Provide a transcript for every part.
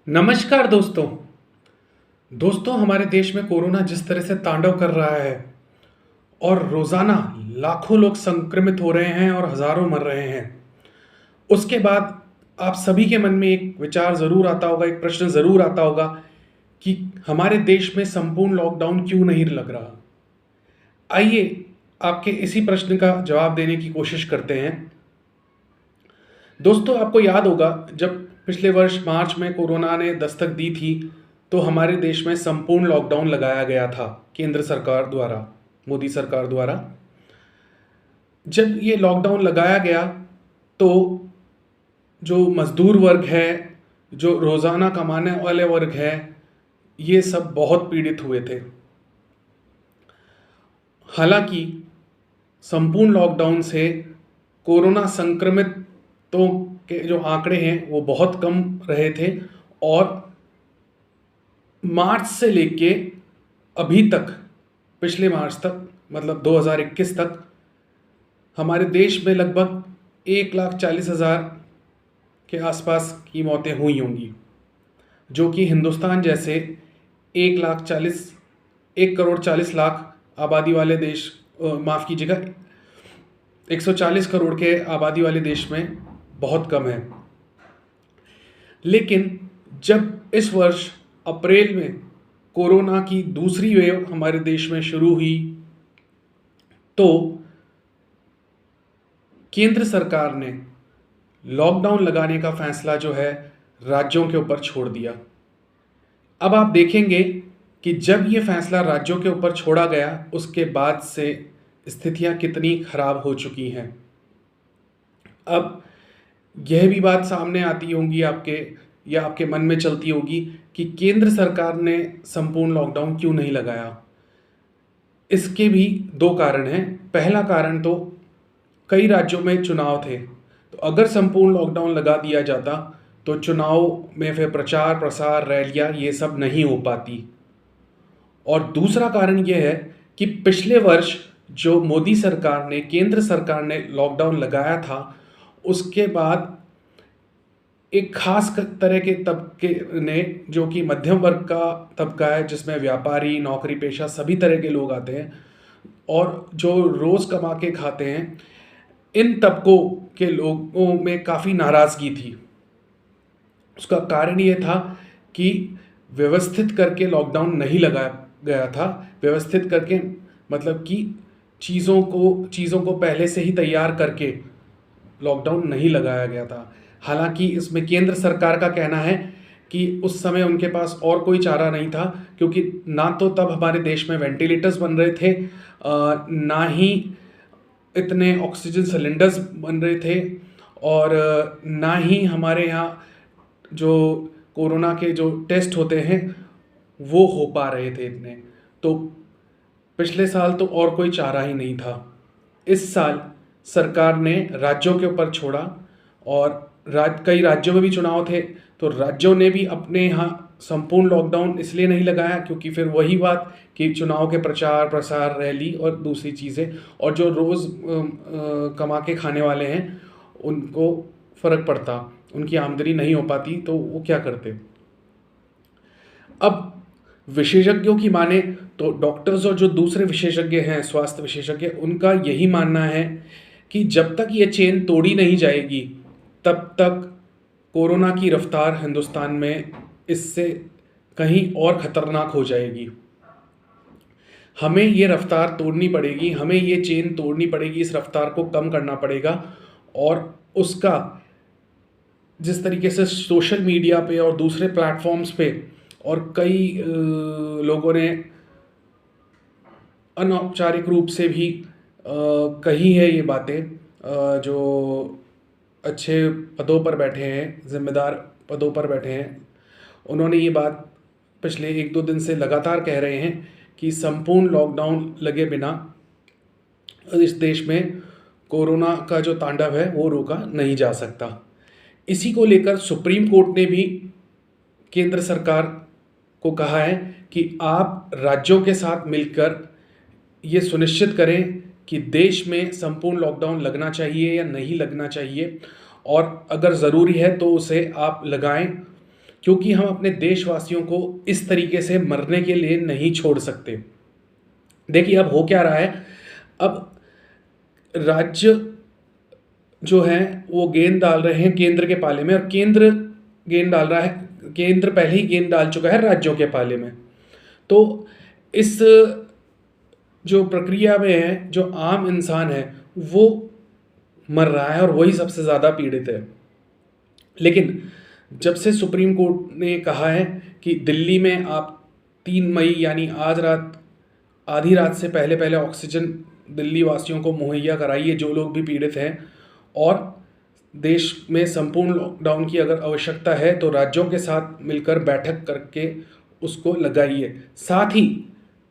नमस्कार दोस्तों। हमारे देश में कोरोना जिस तरह से तांडव कर रहा है और रोजाना लाखों लोग संक्रमित हो रहे हैं और हजारों मर रहे हैं, उसके बाद आप सभी के मन में एक विचार जरूर आता होगा, एक प्रश्न जरूर आता होगा कि हमारे देश में संपूर्ण लॉकडाउन क्यों नहीं लग रहा। आइए आपके इसी प्रश्न का जवाब देने की कोशिश करते हैं। दोस्तों, आपको याद होगा जब पिछले वर्ष मार्च में कोरोना ने दस्तक दी थी तो हमारे देश में संपूर्ण लॉकडाउन लगाया गया था केंद्र सरकार द्वारा, मोदी सरकार द्वारा। जब ये लॉकडाउन लगाया गया तो जो मजदूर वर्ग है, जो रोज़ाना कमाने वाले वर्ग है, ये सब बहुत पीड़ित हुए थे। हालांकि संपूर्ण लॉकडाउन से कोरोना संक्रमितों के जो आंकड़े हैं वो बहुत कम रहे थे और मार्च से लेके अभी तक, पिछले मार्च तक मतलब 2021 तक हमारे देश में लगभग 1,40,000 के आसपास की मौतें हुई होंगी, जो कि हिंदुस्तान जैसे 1,40,00,000 आबादी वाले देश, माफ़ कीजिएगा, 140 करोड़ के आबादी वाले देश में बहुत कम है। लेकिन जब इस वर्ष अप्रैल में कोरोना की दूसरी वेव हमारे देश में शुरू हुई तो केंद्र सरकार ने लॉकडाउन लगाने का फैसला जो है राज्यों के ऊपर छोड़ दिया। अब आप देखेंगे कि जब ये फैसला राज्यों के ऊपर छोड़ा गया उसके बाद से स्थितियां कितनी खराब हो चुकी हैं। अब यह भी बात सामने आती होगी आपके, या आपके मन में चलती होगी कि केंद्र सरकार ने संपूर्ण लॉकडाउन क्यों नहीं लगाया। इसके भी दो कारण हैं। पहला कारण तो कई राज्यों में चुनाव थे, तो अगर संपूर्ण लॉकडाउन लगा दिया जाता तो चुनाव में फिर प्रचार प्रसार रैलियां ये सब नहीं हो पाती। और दूसरा कारण यह है कि पिछले वर्ष जो मोदी सरकार ने, केंद्र सरकार ने लॉकडाउन लगाया था, उसके बाद एक खास तरह के तबके ने, जो कि मध्यम वर्ग का तबका है, जिसमें व्यापारी, नौकरी पेशा सभी तरह के लोग आते हैं और जो रोज़ कमा के खाते हैं, इन तबकों के लोगों में काफ़ी नाराज़गी थी। उसका कारण ये था कि व्यवस्थित करके लॉकडाउन नहीं लगाया गया था। व्यवस्थित करके मतलब कि चीज़ों को पहले से ही तैयार करके लॉकडाउन नहीं लगाया गया था। हालांकि इसमें केंद्र सरकार का कहना है कि उस समय उनके पास और कोई चारा नहीं था, क्योंकि ना तो तब हमारे देश में वेंटिलेटर्स बन रहे थे, ना ही इतने ऑक्सीजन सिलेंडर्स बन रहे थे, और ना ही हमारे यहाँ जो कोरोना के जो टेस्ट होते हैं वो हो पा रहे थे इतने। तो पिछले साल तो और कोई चारा ही नहीं था। इस साल सरकार ने राज्यों के ऊपर छोड़ा और कई राज्यों में भी चुनाव थे, तो राज्यों ने भी अपने यहाँ संपूर्ण लॉकडाउन इसलिए नहीं लगाया क्योंकि फिर वही बात कि चुनाव के प्रचार प्रसार, रैली और दूसरी चीज़ें, और जो रोज़ कमा के खाने वाले हैं उनको फ़र्क पड़ता, उनकी आमदनी नहीं हो पाती तो वो क्या करते। अब विशेषज्ञों की माने तो डॉक्टर्स और जो दूसरे विशेषज्ञ हैं, स्वास्थ्य विशेषज्ञ, उनका यही मानना है कि जब तक ये चेन तोड़ी नहीं जाएगी तब तक कोरोना की रफ्तार हिंदुस्तान में इससे कहीं और ख़तरनाक हो जाएगी। हमें ये रफ्तार तोड़नी पड़ेगी, हमें ये चेन तोड़नी पड़ेगी, इस रफ्तार को कम करना पड़ेगा। और उसका जिस तरीके से सोशल मीडिया पे और दूसरे प्लेटफॉर्म्स पे और कई लोगों ने अनौपचारिक रूप से भी कही है ये बातें, जो अच्छे पदों पर बैठे हैं, जिम्मेदार पदों पर बैठे हैं, उन्होंने ये बात पिछले 1-2 दिन से लगातार कह रहे हैं कि संपूर्ण लॉकडाउन लगे बिना इस देश में कोरोना का जो तांडव है वो रोका नहीं जा सकता। इसी को लेकर सुप्रीम कोर्ट ने भी केंद्र सरकार को कहा है कि आप राज्यों के साथ मिलकर ये सुनिश्चित करें कि देश में संपूर्ण लॉकडाउन लगना चाहिए या नहीं लगना चाहिए, और अगर ज़रूरी है तो उसे आप लगाएं, क्योंकि हम अपने देशवासियों को इस तरीके से मरने के लिए नहीं छोड़ सकते। देखिए अब हो क्या रहा है, अब राज्य जो है वो गेंद डाल रहे हैं केंद्र के पाले में, और केंद्र गेंद डाल रहा है, केंद्र पहले ही गेंद डाल चुका है राज्यों के पाले में। तो इस जो प्रक्रिया में है, जो आम इंसान है वो मर रहा है और वही सबसे ज़्यादा पीड़ित है। लेकिन जब से सुप्रीम कोर्ट ने कहा है कि दिल्ली में आप 3 मई यानी आज रात, आधी रात से पहले पहले ऑक्सीजन दिल्ली वासियों को मुहैया कराइए जो लोग भी पीड़ित हैं, और देश में संपूर्ण लॉकडाउन की अगर आवश्यकता है तो राज्यों के साथ मिलकर बैठक करके उसको लगाइए। साथ ही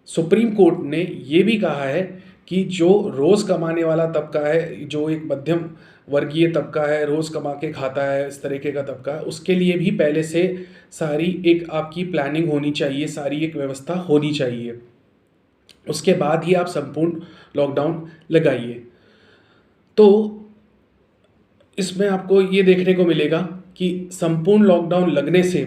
सुप्रीम कोर्ट ने ये भी कहा है कि जो रोज़ कमाने वाला तबका है, जो एक मध्यम वर्गीय तबका है, रोज़ कमा के खाता है, इस तरीके का तबका है, उसके लिए भी पहले से सारी एक आपकी प्लानिंग होनी चाहिए, सारी एक व्यवस्था होनी चाहिए। उसके बाद ही आप संपूर्ण लॉकडाउन लगाइए। तो इसमें आपको ये देखने को मिलेगा कि संपूर्ण लॉकडाउन लगने से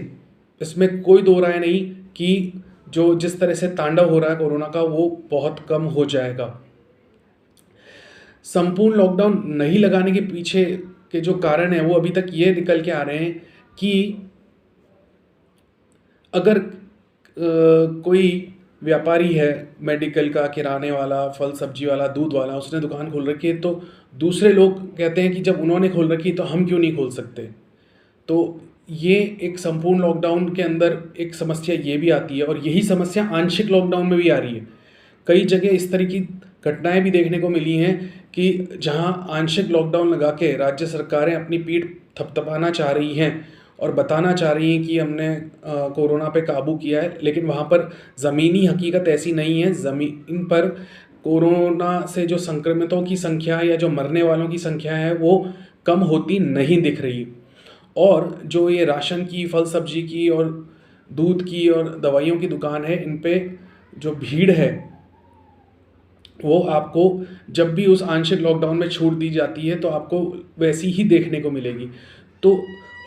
इसमें कोई दो राय नहीं कि जो जिस तरह से तांडव हो रहा है कोरोना का वो बहुत कम हो जाएगा। संपूर्ण लॉकडाउन नहीं लगाने के पीछे के जो कारण है वो अभी तक ये निकल के आ रहे हैं कि अगर कोई व्यापारी है, मेडिकल का, किराने वाला, फल सब्जी वाला, दूध वाला, उसने दुकान खोल रखी है, तो दूसरे लोग कहते हैं कि जब उन्होंने खोल रखी तो हम क्यों नहीं खोल सकते। तो ये एक संपूर्ण लॉकडाउन के अंदर एक समस्या ये भी आती है, और यही समस्या आंशिक लॉकडाउन में भी आ रही है। कई जगह इस तरह की घटनाएं भी देखने को मिली हैं कि जहां आंशिक लॉकडाउन लगा के राज्य सरकारें अपनी पीठ थपथपाना चाह रही हैं और बताना चाह रही हैं कि हमने कोरोना पे काबू किया है, लेकिन वहाँ पर ज़मीनी हकीकत ऐसी नहीं है। ज़मीन पर कोरोना से जो संक्रमितों की संख्या या जो मरने वालों की संख्या है वो कम होती नहीं दिख रही। और जो ये राशन की, फल सब्जी की और दूध की और दवाइयों की दुकान है, इन पे जो भीड़ है वो आपको जब भी उस आंशिक लॉकडाउन में छूट दी जाती है तो आपको वैसी ही देखने को मिलेगी। तो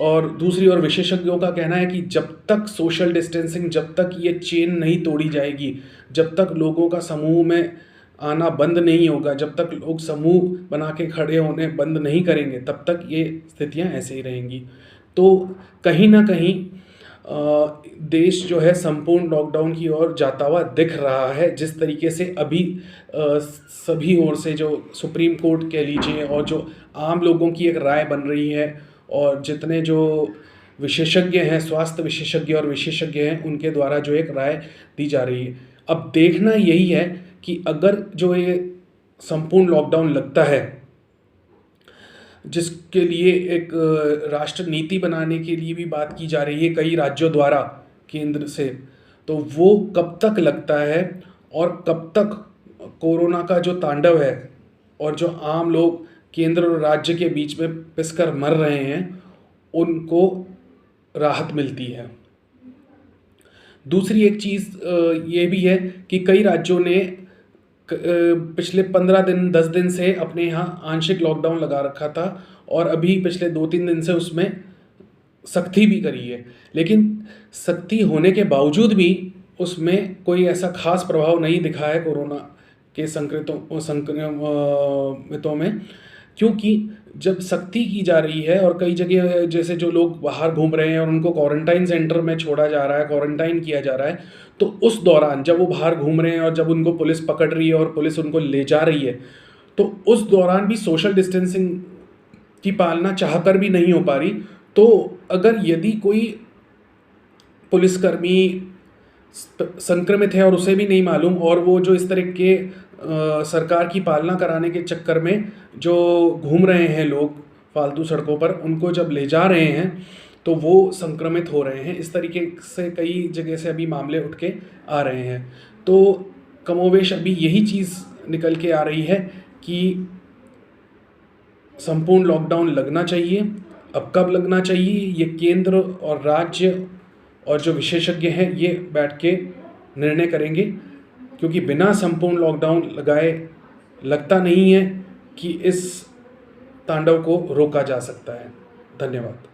और दूसरी ओर विशेषज्ञों का कहना है कि जब तक सोशल डिस्टेंसिंग, जब तक ये चेन नहीं तोड़ी जाएगी, जब तक लोगों का समूह में आना बंद नहीं होगा, जब तक लोग समूह बना के खड़े होने बंद नहीं करेंगे, तब तक ये स्थितियां ऐसे ही रहेंगी। तो कहीं ना कहीं देश जो है संपूर्ण लॉकडाउन की ओर जाता हुआ दिख रहा है। जिस तरीके से अभी सभी ओर से जो सुप्रीम कोर्ट कह लीजिए और जो आम लोगों की एक राय बन रही है, और जितने जो विशेषज्ञ हैं, स्वास्थ्य विशेषज्ञ और विशेषज्ञ हैं, उनके द्वारा जो एक राय दी जा रही है। अब देखना यही है कि अगर जो ये संपूर्ण लॉकडाउन लगता है, जिसके लिए एक राष्ट्र नीति बनाने के लिए भी बात की जा रही है कई राज्यों द्वारा केंद्र से, तो वो कब तक लगता है और कब तक कोरोना का जो तांडव है और जो आम लोग केंद्र और राज्य के बीच में पिसकर मर रहे हैं उनको राहत मिलती है। दूसरी एक चीज़ ये भी है कि कई राज्यों ने पिछले 15 दिन 10 दिन से अपने यहाँ आंशिक लॉकडाउन लगा रखा था, और अभी पिछले 2-3 दिन से उसमें सख्ती भी करी है। लेकिन सख्ती होने के बावजूद भी उसमें कोई ऐसा खास प्रभाव नहीं दिखा है कोरोना के संक्रमितों में, क्योंकि जब सख्ती की जा रही है और कई जगह जैसे जो लोग बाहर घूम रहे हैं और उनको क्वारंटाइन सेंटर में छोड़ा जा रहा है, क्वारंटाइन किया जा रहा है, तो उस दौरान जब वो बाहर घूम रहे हैं और जब उनको पुलिस पकड़ रही है और पुलिस उनको ले जा रही है, तो उस दौरान भी सोशल डिस्टेंसिंग की पालना चाहकर भी नहीं हो पा रही। तो अगर यदि कोई पुलिसकर्मी संक्रमित है और उसे भी नहीं मालूम, और वो जो इस तरह के सरकार की पालना कराने के चक्कर में जो घूम रहे हैं लोग फालतू सड़कों पर, उनको जब ले जा रहे हैं तो वो संक्रमित हो रहे हैं। इस तरीके से कई जगह से अभी मामले उठ के आ रहे हैं। तो कमोवेश अभी यही चीज़ निकल के आ रही है कि संपूर्ण लॉकडाउन लगना चाहिए। अब कब लगना चाहिए ये केंद्र और राज्य और जो विशेषज्ञ हैं ये बैठ के निर्णय करेंगे, क्योंकि बिना संपूर्ण लॉकडाउन लगाए लगता नहीं है कि इस तांडव को रोका जा सकता है। धन्यवाद।